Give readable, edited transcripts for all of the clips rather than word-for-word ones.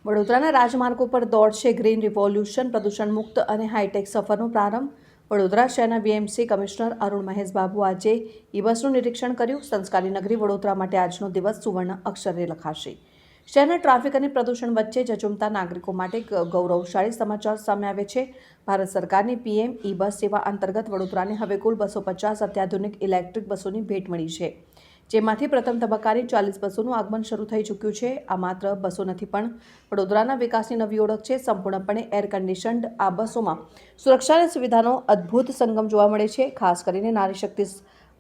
વડોદરાના રાજમાર્ગો પર દોડશે ગ્રીન રિવોલ્યુશન પ્રદૂષણ મુક્ત અને હાઈટેક સફરનો પ્રારંભ। વડોદરા શહેરના વીએમસી કમિશનર અરુણ મહેશ બાબુ આજે ઈ બસનું નિરીક્ષણ કર્યું। સંસ્કારી નગરી વડોદરા માટે આજનો દિવસ સુવર્ણ અક્ષરે લખાશે। શહેરના ટ્રાફિક અને પ્રદૂષણ વચ્ચે ઝઝુમતા નાગરિકો માટે ગૌરવશાળી સમાચાર સામે આવે છે। ભારત સરકારની પીએમ ઈ બસ સેવા અંતર્ગત વડોદરાને હવે કુલ 250 અત્યાધુનિક ઇલેક્ટ્રિક બસોની ભેટ મળી છે, જેમાંથી પ્રથમ તબક્કાની 40 બસોનું આગમન શરૂ થઈ ચૂક્યું છે। આ માત્ર બસો નથી, પણ વડોદરાના વિકાસની નવી ઓળખ છે। સંપૂર્ણપણે એર કન્ડિશન્ડ આ બસોમાં સુરક્ષા અને સુવિધાનો અદ્ભુત સંગમ જોવા મળે છે। ખાસ કરીને નારી શક્તિ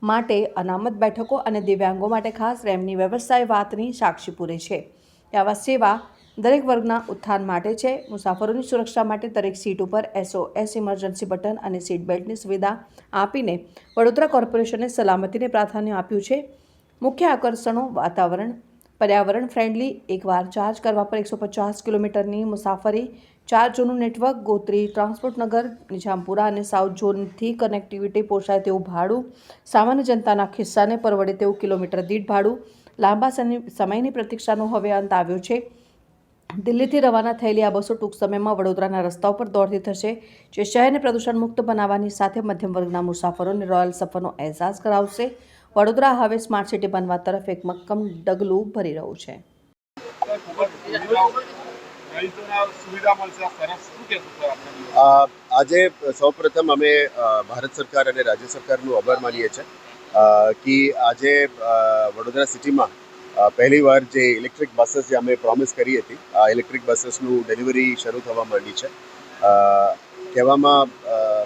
માટે અનામત બેઠકો અને દિવ્યાંગો માટે ખાસ રેમ્પની વ્યવસ્થા એ વાતની સાક્ષી પૂરે છે કે આવા સેવા દરેક વર્ગના ઉત્થાન માટે છે। મુસાફરોની સુરક્ષા માટે દરેક સીટ ઉપર SOS ઇમરજન્સી બટન અને સીટ બેલ્ટની સુવિધા આપીને વડોદરા કોર્પોરેશને સલામતીને પ્રાધાન્ય આપ્યું છે। મુખ્ય આકર્ષણો વાતાવરણ પર્યાવરણ ફ્રેન્ડલી, એકવાર ચાર્જ કરવા પર 150 કિલોમીટરની મુસાફરી, 4 ઝોનનું નેટવર્ક, ગોત્રી ટ્રાન્સપોર્ટ નગર, નિઝામપુરા અને સાઉથ ઝોનથી કનેક્ટિવિટી, પોષાય તેવું ભાડું, સામાન્ય જનતાના ખિસ્સાને પરવડે તેવું કિલોમીટર દીઠ ભાડું। લાંબા સમયની પ્રતીક્ષાનો હવે અંત આવ્યો છે। દિલ્હીથી રવાના થયેલી આ બસો ટૂંક સમયમાં વડોદરાના રસ્તાઓ પર દોડતી થશે, જે શહેરને પ્રદૂષણ મુક્ત બનાવવાની સાથે મધ્યમ વર્ગના મુસાફરોને રોયલ સફરનો અહેસાસ કરાવશે। વડોદરા હવે સ્માર્ટ સિટી બનવા તરફ એક મક્કમ ડગલું ભરી રહ્યું છે। આજે સૌપ્રથમ અમે ભારત સરકાર અને રાજ્ય સરકારનો આભાર માનીએ છીએ કે આજે વડોદરા સિટીમાં પહેલીવાર જે ઇલેક્ટ્રિક બસીસ જે અમે પ્રોમિસ કરી હતી, આ ઇલેક્ટ્રિક બસીસનું ડિલિવરી શરૂ થવા માંડી છે। કહેવામાં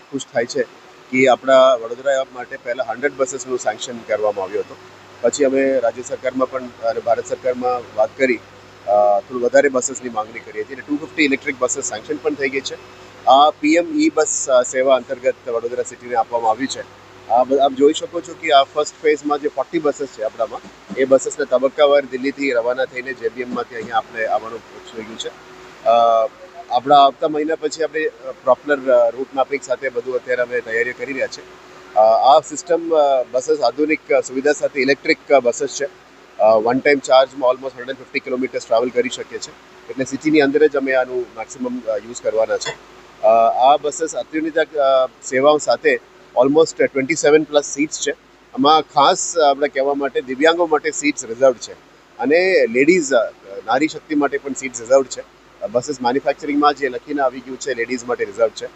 ખુશ થાય છે કે આપણા વડોદરા માટે પહેલાં 100 બસીસનું સેન્કશન કરવામાં આવ્યું હતું, પછી અમે રાજ્ય સરકારમાં પણ અને ભારત સરકારમાં વાત કરી થોડું વધારે બસીસની માંગણી કરી હતી અને 250 ઇલેક્ટ્રિક બસીસ સેન્કશન પણ થઈ ગઈ છે। આ પીએમ ઈ બસ સેવા અંતર્ગત વડોદરા સિટીને આપવામાં આવી છે। આપ જોઈ શકો છો કે આ ફર્સ્ટ ફેઝમાં જે 40 બસીસ છે આપણામાં, એ બસીસને તબક્કાવાર દિલ્હીથી રવાના થઈને જેબીએમમાંથી અહીંયા આપણે આવવાનું થઈ ગયું છે। આપણા આવતા મહિના પછી આપણે પ્રોપર રૂટ મેપિંગ સાથે બધું અત્યારે અમે તૈયારીઓ કરી રહ્યા છીએ। આ સિસ્ટમ બસીસ આધુનિક સુવિધા સાથે ઇલેક્ટ્રિક બસીસ છે। વન ટાઈમ ચાર્જમાં ઓલમોસ્ટ 150 કિલોમીટર્સ ટ્રાવેલ કરી શકીએ છીએ, એટલે સિટીની અંદર જ અમે આનું મેક્સિમમ યુઝ કરવાના છે। આ બસીસ અત્યાધુનિક સેવાઓ સાથે ઓલમોસ્ટ 27+ સીટ્સ છે। આમાં ખાસ આપણે કહેવા માટે દિવ્યાંગો માટે સીટ્સ રિઝર્વડ છે અને લેડીઝ નારી શક્તિ માટે પણ સીટ્સ રિઝર્વડ છે। બસીસ મેન્યુફેક્ચરિંગમાં જે લખીને આવી ગયું છે લેડીઝ માટે રિઝર્વ છે।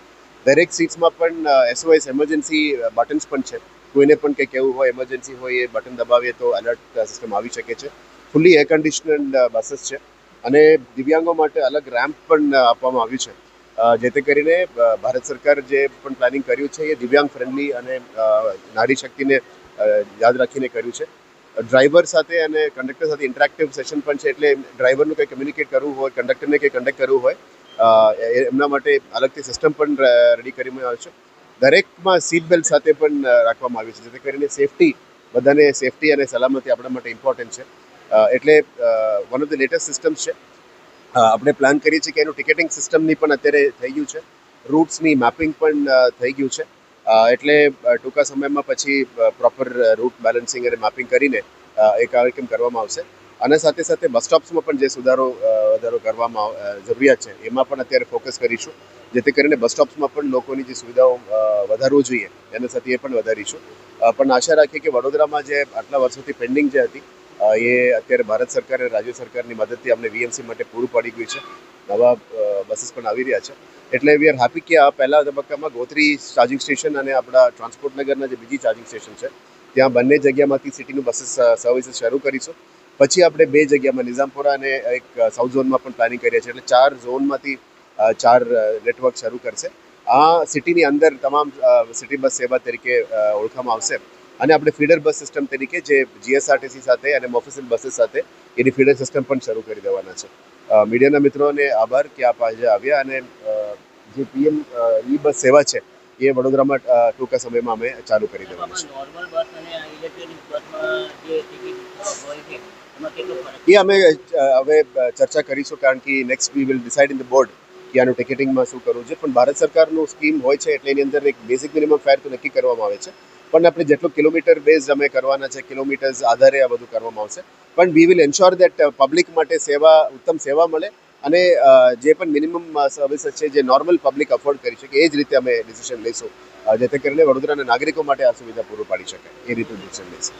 દરેક સીટ્સમાં પણ SOS ઇમરજન્સી બટન્સ પણ છે। કોઈને પણ કંઈ કહેવું હોય, ઇમરજન્સી હોય, એ બટન દબાવીએ તો એલર્ટ સિસ્ટમ આવી શકે છે। ફૂલી એર કન્ડિશન્ડ બસીસ છે અને દિવ્યાંગો માટે અલગ રેમ્પ પણ આપવામાં આવ્યું છે, જેથી કરીને ભારત સરકાર જે પણ પ્લાનિંગ કર્યું છે એ દિવ્યાંગ ફ્રેન્ડલી અને નારી શક્તિને યાદ રાખીને કર્યું છે। ડ્રાઈવર સાથે અને કંડક્ટર સાથે ઇન્ટરેક્ટિવ સેશન પણ છે, એટલે ડ્રાઈવરનું કંઈ કમ્યુનિકેટ કરવું હોય, કંડક્ટરને કંઈ કન્ડક્ટ કરવું હોય, એમના માટે અલગથી સિસ્ટમ પણ રેડી કરવામાં આવે છે। દરેકમાં સીટ બેલ્ટ સાથે પણ રાખવામાં આવ્યું છે, જેથી કરીને સેફટી, બધાને સેફટી અને સલામતી આપણા માટે ઇમ્પોર્ટન્ટ છે। એટલે one of the latest systems છે। આપણે પ્લાન કરીએ છીએ કે એનું ટિકિટિંગ સિસ્ટમની પણ અત્યારે થઈ ગયું છે, રૂટ્સની મેપિંગ પણ થઈ ગયું છે। એટલે ટૂંકા સમયમાં પછી પ્રોપર રૂટ બેલેન્સિંગ અને મેપિંગ કરીને એ કાર્યક્રમ કરવામાં આવશે। આના સાથે સાથે બસ સ્ટોપ્સમાં પણ જે વધારો કરવામાં જરૂરિયાત છે એમાં પણ અત્યારે ફોકસ કરીશું, જેથી કરીને બસ સ્ટોપ્સમાં પણ લોકોની જે સુવિધાઓ વધારવું જોઈએ એના સાથે એ પણ વધારીશું। પણ આશા રાખીએ કે વડોદરામાં જે આટલા વર્ષોથી પેન્ડિંગ જે હતી એ અત્યારે ભારત સરકાર અને રાજ્ય સરકારની મદદથી અમને વીએમસી માટે પૂરું પડી ગયું છે। નવા બસીસ પણ આવી રહ્યા છે, એટલે વી આર હેપી કે આ પહેલા તબક્કામાં ગોત્રી ચાર્જિંગ સ્ટેશન અને આપણા ટ્રાન્સપોર્ટ નગરના જે બીજી ચાર્જિંગ સ્ટેશન છે ત્યાં બંને જગ્યામાંથી સિટીનું બસીસ સર્વિસીસ શરૂ કરીશું। પછી આપણે 2 જગ્યામાં નિઝામપુરા અને એક સાઉથ ઝોનમાં પણ પ્લાનિંગ કરીએ છીએ, એટલે 4 ઝોનમાંથી 4 નેટવર્ક શરૂ કરશે। આ સિટીની અંદર તમામ સિટી બસ સેવા તરીકે ઓળખવામાં આવશે અને આપણે ફીડર બસ સિસ્ટમ તરીકે જે જીએસઆરટીસી સાથે અને મોફિસિલ બસીસ સાથે એની ફીડર સિસ્ટમ પણ શરૂ કરી દેવાના છે। મીડિયાના મિત્રોને આભાર કે આપ આજે આવ્યા અને જે પીએમ ઈ બસ સેવા છે એ વડોદરામાં ટૂંકા સમયમાં અમે ચાલુ કરી દેવાના છે। એ અમે હવે ચર્ચા કરીશું, કારણ કે next we will decide in the board કે આનું ટિકિટિંગમાં શું કરવું છે। પણ ભારત સરકારનું સ્કીમ હોય છે એટલે એની અંદર એક બેઝિક મિનિમમ ફેર તો નક્કી કરવામાં આવે છે, પણ આપણે જેટલું કિલોમીટર બેઝ અમે કરવાના છે, કિલોમીટર્સ આધારે આ બધું કરવામાં આવશે। પણ we will ensure that public માટે ઉત્તમ સેવા મળે અને જે પણ મિનિમમ સર્વિસીસ છે જે નોર્મલ પબ્લિક અફોર્ડ કરી શકે એ જ રીતે અમે ડિસિઝન લઈશું, જેથી કરીને વડોદરાના નાગરિકો માટે આ સુવિધા પૂરું પાડી શકાય એ રીતનું ડિસિઝન લઈશું.